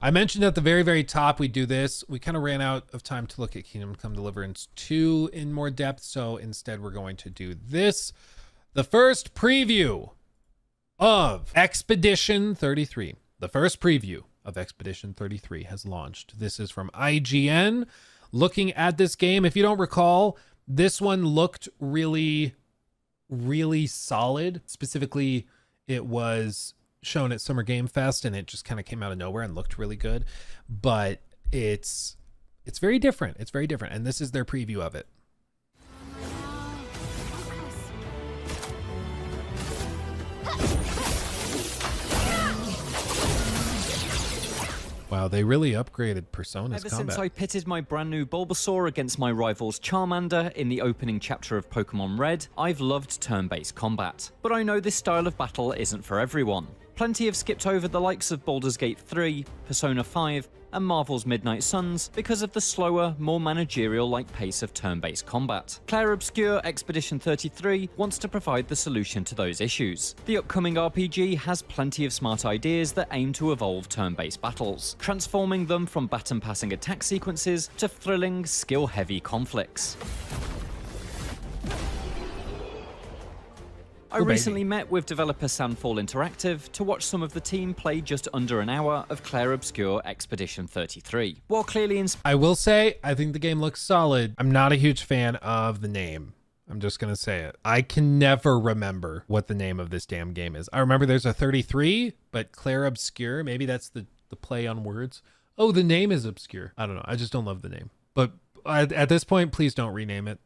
I mentioned at the very, very top we do this. We kind of ran out of time to look at Kingdom Come Deliverance 2 in more depth, so instead we're going to do this. The first preview of Expedition 33. The first preview of Expedition 33 has launched. This is from IGN. Looking at this game, if you don't recall, this one looked really, really solid. Specifically, it was shown at Summer Game Fest and it just kind of came out of nowhere and looked really good. But it's very different. It's very different. And this is their preview of it. Wow, they really upgraded Persona's Ever combat. since I pitted my brand new Bulbasaur against my rival's Charmander in the opening chapter of Pokemon Red, I've loved turn-based combat. But I know this style of battle isn't for everyone. Plenty have skipped over the likes of Baldur's Gate 3, Persona 5, and Marvel's Midnight Suns because of the slower, more managerial-like pace of turn-based combat. Clair Obscur Expedition 33 wants to provide the solution to those issues. The upcoming RPG has plenty of smart ideas that aim to evolve turn-based battles, transforming them from baton-passing attack sequences to thrilling, skill-heavy conflicts. I recently met with developer Sandfall Interactive to watch some of the team play just under an hour of Clair Obscur Expedition 33. While clearly I will say, I think the game looks solid. I'm not a huge fan of the name. I'm just going to say it. I can never remember what the name of this damn game is. I remember there's a 33, but Clair Obscur, maybe that's the play on words. Oh, the name is obscure. I don't know. I just don't love the name. But at this point, please don't rename it.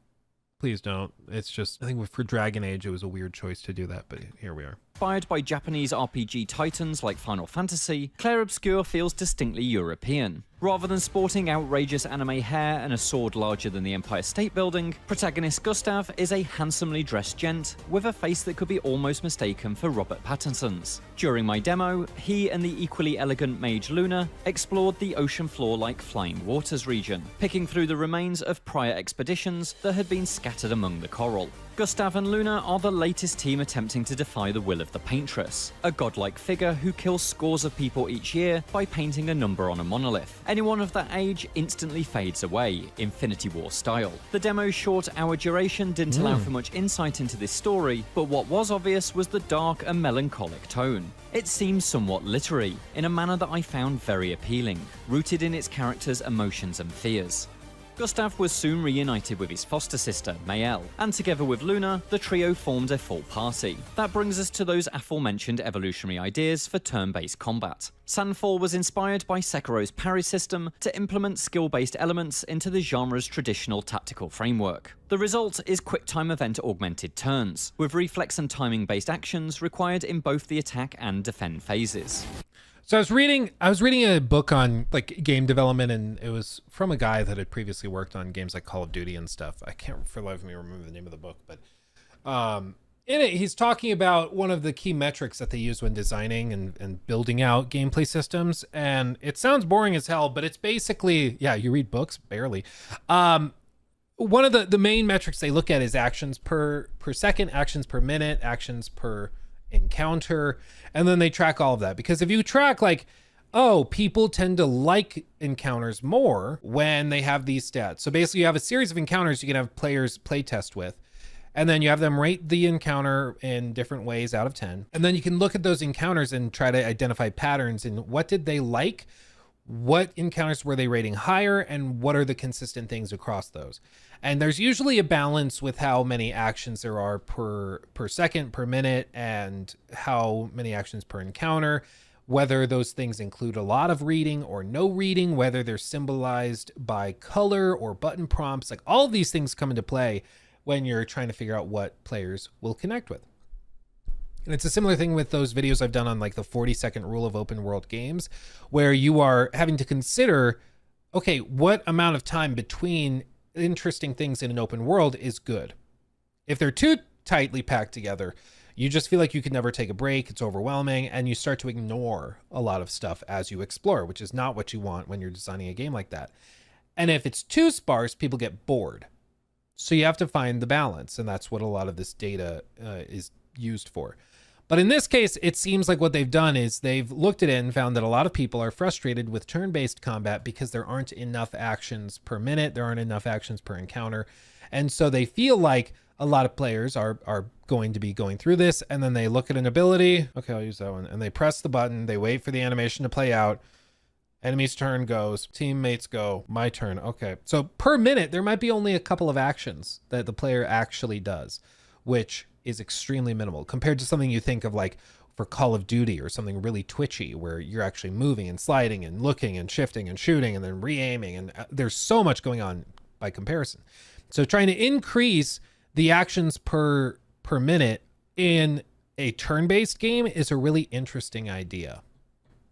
Please don't. It's just, I think for Dragon Age, it was a weird choice to do that, but here we are. Inspired by Japanese RPG titans like Final Fantasy, Clair Obscur feels distinctly European. Rather than sporting outrageous anime hair and a sword larger than the Empire State Building, protagonist Gustav is a handsomely dressed gent with a face that could be almost mistaken for Robert Pattinson's. During my demo, he and the equally elegant mage Luna explored the ocean floor-like Flying Waters region, picking through the remains of prior expeditions that had been scattered among the coral. Gustav and Luna are the latest team attempting to defy the will of the Paintress, a godlike figure who kills scores of people each year by painting a number on a monolith. Anyone of that age instantly fades away, Infinity War style. The demo's short hour duration didn't allow for much insight into this story, but what was obvious was the dark and melancholic tone. It seems somewhat literary, in a manner that I found very appealing, rooted in its characters' emotions and fears. Gustav was soon reunited with his foster sister, Mael, and together with Luna, the trio formed a full party. That brings us to those aforementioned evolutionary ideas for turn-based combat. Sandfall was inspired by Sekiro's parry system to implement skill-based elements into the genre's traditional tactical framework. The result is quick-time event-augmented turns, with reflex and timing-based actions required in both the attack and defend phases. So I was reading a book on like game development, and it was from a guy that had previously worked on games like Call of Duty and stuff. I can't for the life of me remember the name of the book, but in it he's talking about one of the key metrics that they use when designing and building out gameplay systems. And it sounds boring as hell, but it's basically, yeah, you read books, barely. One of the main metrics they look at is actions per second, actions per minute, actions per encounter, and then they track all of that. Because if you track like, oh, people tend to like encounters more when they have these stats. So basically you have a series of encounters you can have players play test with, and then you have them rate the encounter in different ways out of 10. And then you can look at those encounters and try to identify patterns in what did they like, what encounters were they rating higher, and what are the consistent things across those. And there's usually a balance with how many actions there are per second, per minute, and how many actions per encounter, whether those things include a lot of reading or no reading, whether they're symbolized by color or button prompts. Like all of these things come into play when you're trying to figure out what players will connect with. And it's a similar thing with those videos I've done on like the 40-second rule of open world games, where you are having to consider, okay, what amount of time between interesting things in an open world is good. If they're too tightly packed together, you just feel like you could never take a break. It's overwhelming, and you start to ignore a lot of stuff as you explore, which is not what you want when you're designing a game like that. And if it's too sparse, people get bored. So you have to find the balance, and that's what a lot of this data is used for. But in this case, it seems like what they've done is they've looked at it and found that a lot of people are frustrated with turn-based combat because there aren't enough actions per minute, there aren't enough actions per encounter. And so they feel like a lot of players are going to be going through this, and then they look at an ability, okay, I'll use that one, and they press the button, they wait for the animation to play out, enemy's turn goes, teammates go, my turn. Okay, so per minute, there might be only a couple of actions that the player actually does, which is extremely minimal compared to something you think of like for Call of Duty or something really twitchy where you're actually moving and sliding and looking and shifting and shooting and then re-aiming, and there's so much going on by comparison. So trying to increase the actions per minute in a turn-based game is a really interesting idea,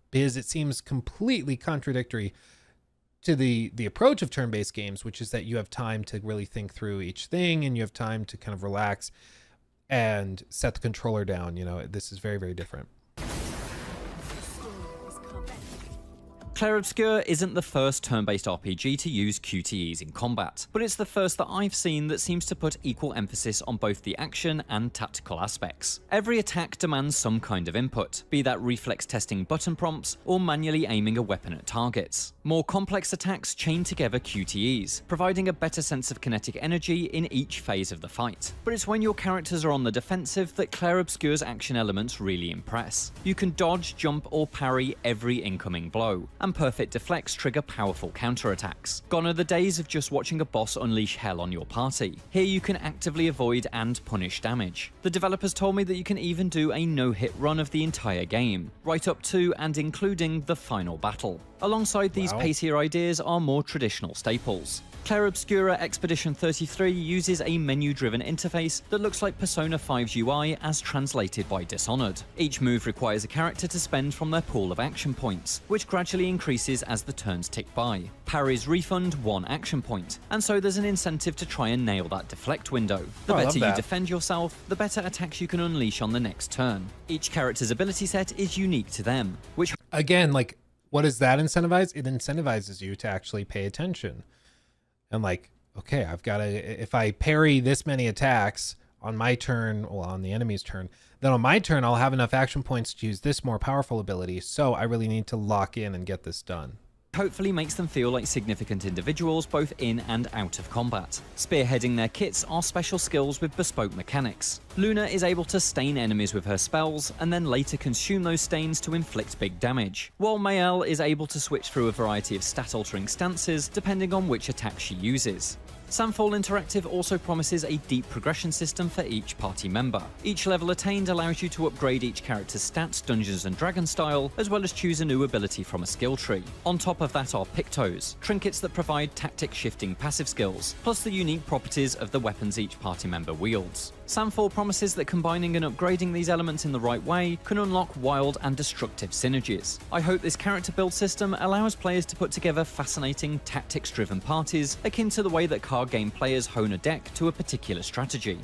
because it seems completely contradictory to the approach of turn-based games, which is that you have time to really think through each thing and you have time to kind of relax and set the controller down. You know, this is very, very different. Clair Obscur isn't the first turn-based RPG to use QTEs in combat, but it's the first that I've seen that seems to put equal emphasis on both the action and tactical aspects. Every attack demands some kind of input, be that reflex testing button prompts or manually aiming a weapon at targets. More complex attacks chain together QTEs, providing a better sense of kinetic energy in each phase of the fight. But it's when your characters are on the defensive that Clair Obscur's action elements really impress. You can dodge, jump, or parry every incoming blow, and perfect deflects trigger powerful counterattacks. Gone are the days of just watching a boss unleash hell on your party. Here you can actively avoid and punish damage. The developers told me that you can even do a no-hit run of the entire game, right up to and including the final battle. Alongside these pacier ideas are more traditional staples. Clair Obscura Expedition 33 uses a menu-driven interface that looks like Persona 5's UI as translated by Dishonored. Each move requires a character to spend from their pool of action points, which gradually increases as the turns tick by. Parries refund 1 action point, and so there's an incentive to try and nail that deflect window. The better you defend yourself, the better attacks you can unleash on the next turn. Each character's ability set is unique to them, which... Again, like, what does that incentivize? It incentivizes you to actually pay attention. And like, okay, I've got to, if I parry this many attacks on my turn, well, on the enemy's turn, then on my turn, I'll have enough action points to use this more powerful ability. So I really need to lock in and get this done. Hopefully makes them feel like significant individuals both in and out of combat. Spearheading their kits are special skills with bespoke mechanics. Luna is able to stain enemies with her spells and then later consume those stains to inflict big damage, while Mael is able to switch through a variety of stat-altering stances depending on which attack she uses. Sunfall Interactive also promises a deep progression system for each party member. Each level attained allows you to upgrade each character's stats Dungeons & Dragons style, as well as choose a new ability from a skill tree. On top of that are Pictos, trinkets that provide tactic shifting passive skills, plus the unique properties of the weapons each party member wields. Sunfall promises that combining and upgrading these elements in the right way can unlock wild and destructive synergies. I hope this character build system allows players to put together fascinating, tactics-driven parties akin to the way that card game players hone a deck to a particular strategy.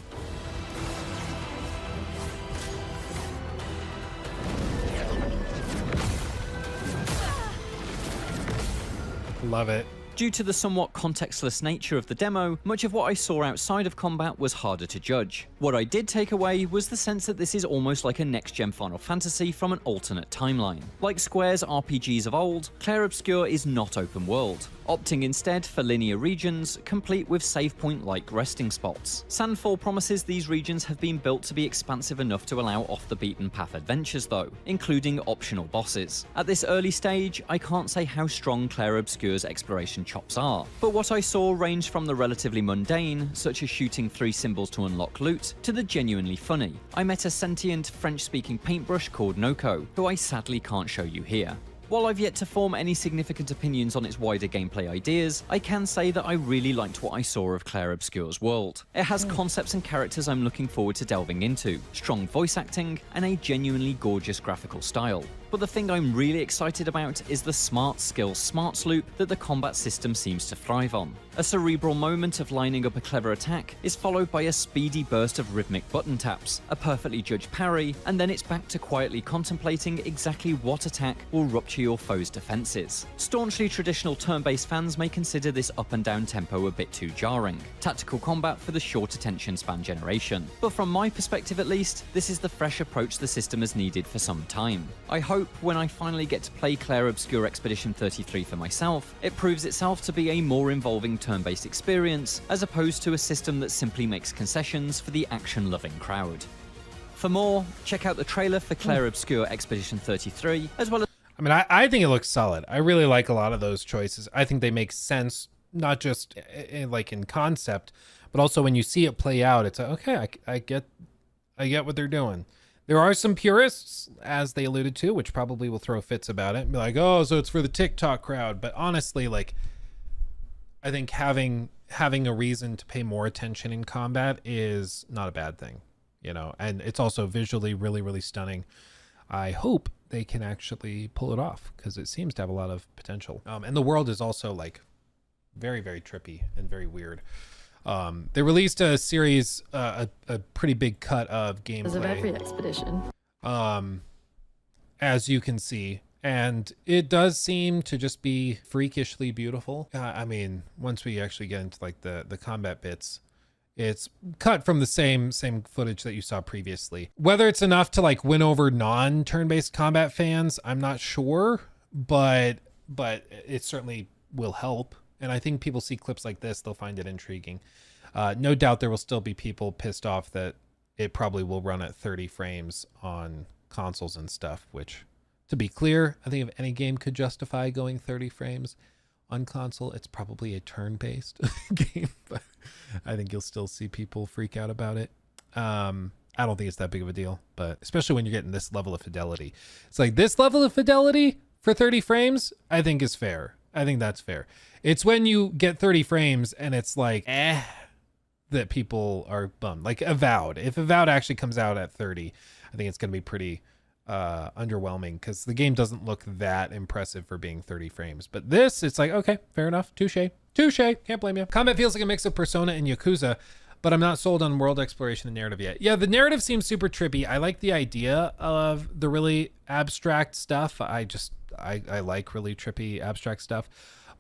Love it. Due to the somewhat contextless nature of the demo, much of what I saw outside of combat was harder to judge. What I did take away was the sense that this is almost like a next-gen Final Fantasy from an alternate timeline. Like Square's RPGs of old, Clair Obscur is not open world, opting instead for linear regions, complete with save point-like resting spots. Sandfall promises these regions have been built to be expansive enough to allow off-the-beaten-path adventures though, including optional bosses. At this early stage, I can't say how strong Clair Obscur's exploration chops are, but what I saw ranged from the relatively mundane, such as shooting 3 symbols to unlock loot, to the genuinely funny. I met a sentient French-speaking paintbrush called Noko, who I sadly can't show you here. While I've yet to form any significant opinions on its wider gameplay ideas, I can say that I really liked what I saw of Clair Obscur's world. It has concepts and characters I'm looking forward to delving into, strong voice acting, and a genuinely gorgeous graphical style. But the thing I'm really excited about is the smart skills smarts loop that the combat system seems to thrive on. A cerebral moment of lining up a clever attack is followed by a speedy burst of rhythmic button taps, a perfectly judged parry, and then it's back to quietly contemplating exactly what attack will rupture your foe's defenses. Staunchly traditional turn-based fans may consider this up and down tempo a bit too jarring. Tactical combat for the short attention span generation. But from my perspective at least, this is the fresh approach the system has needed for some time. I hope when I finally get to play Clair Obscur Expedition 33 for myself, it proves itself to be a more involving turn-based experience, as opposed to a system that simply makes concessions for the action-loving crowd. For more, check out the trailer for Clair Obscur Expedition 33, as well as... I mean, I think it looks solid. I really like a lot of those choices. I think they make sense, not just like in concept, but also when you see it play out, it's like, okay, I get what they're doing. There are some purists, as they alluded to, which probably will throw fits about it and be like, oh, so it's for the TikTok crowd. But honestly, like, I think having a reason to pay more attention in combat is not a bad thing, you know, and it's also visually really, really stunning. I hope they can actually pull it off because it seems to have a lot of potential. And the world is also like very, very trippy and very weird. They released a series, a pretty big cut of gameplay. Of every expedition. As you can see, and it does seem to just be freakishly beautiful. I mean, once we actually get into like the combat bits, it's cut from the same footage that you saw previously. Whether it's enough to like win over non-turn-based combat fans, I'm not sure, but it certainly will help. And I think people see clips like this, they'll find it intriguing. No doubt there will still be people pissed off that it probably will run at 30 frames on consoles and stuff, which, to be clear, I think if any game could justify going 30 frames on console, it's probably a turn-based game, but I think you'll still see people freak out about it. I don't think it's that big of a deal, but especially when you're getting this level of fidelity. It's like this level of fidelity for 30 frames, I think is fair. I think that's fair. It's when you get 30 frames and it's like, that people are bummed. Like Avowed. If Avowed actually comes out at 30, I think it's going to be pretty underwhelming because the game doesn't look that impressive for being 30 frames. But this, it's like, okay, fair enough. Touche. Can't blame you. Combat feels like a mix of Persona and Yakuza, but I'm not sold on world exploration and narrative yet. Yeah, the narrative seems super trippy. I like the idea of the really abstract stuff. I like really trippy abstract stuff,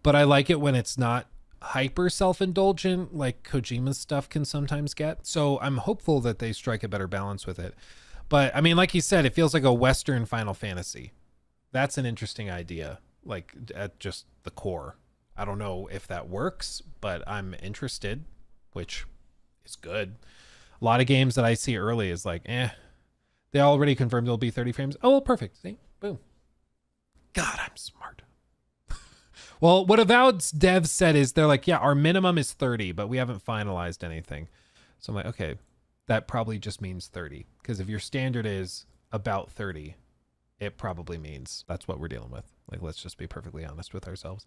but I like it when it's not hyper self-indulgent like Kojima's stuff can sometimes get. So I'm hopeful that they strike a better balance with it. But I mean, like you said, it feels like a Western Final Fantasy. That's an interesting idea, like at just the core. I don't know if that works, but I'm interested, which is good. A lot of games that I see early is like, they already confirmed it'll be 30 frames. Oh, well, perfect. See, boom. God, I'm smart. Well, what Avowed's devs said is they're like, yeah, our minimum is 30, but we haven't finalized anything. So I'm like, okay, that probably just means 30. Because if your standard is about 30, it probably means that's what we're dealing with. Like, let's just be perfectly honest with ourselves.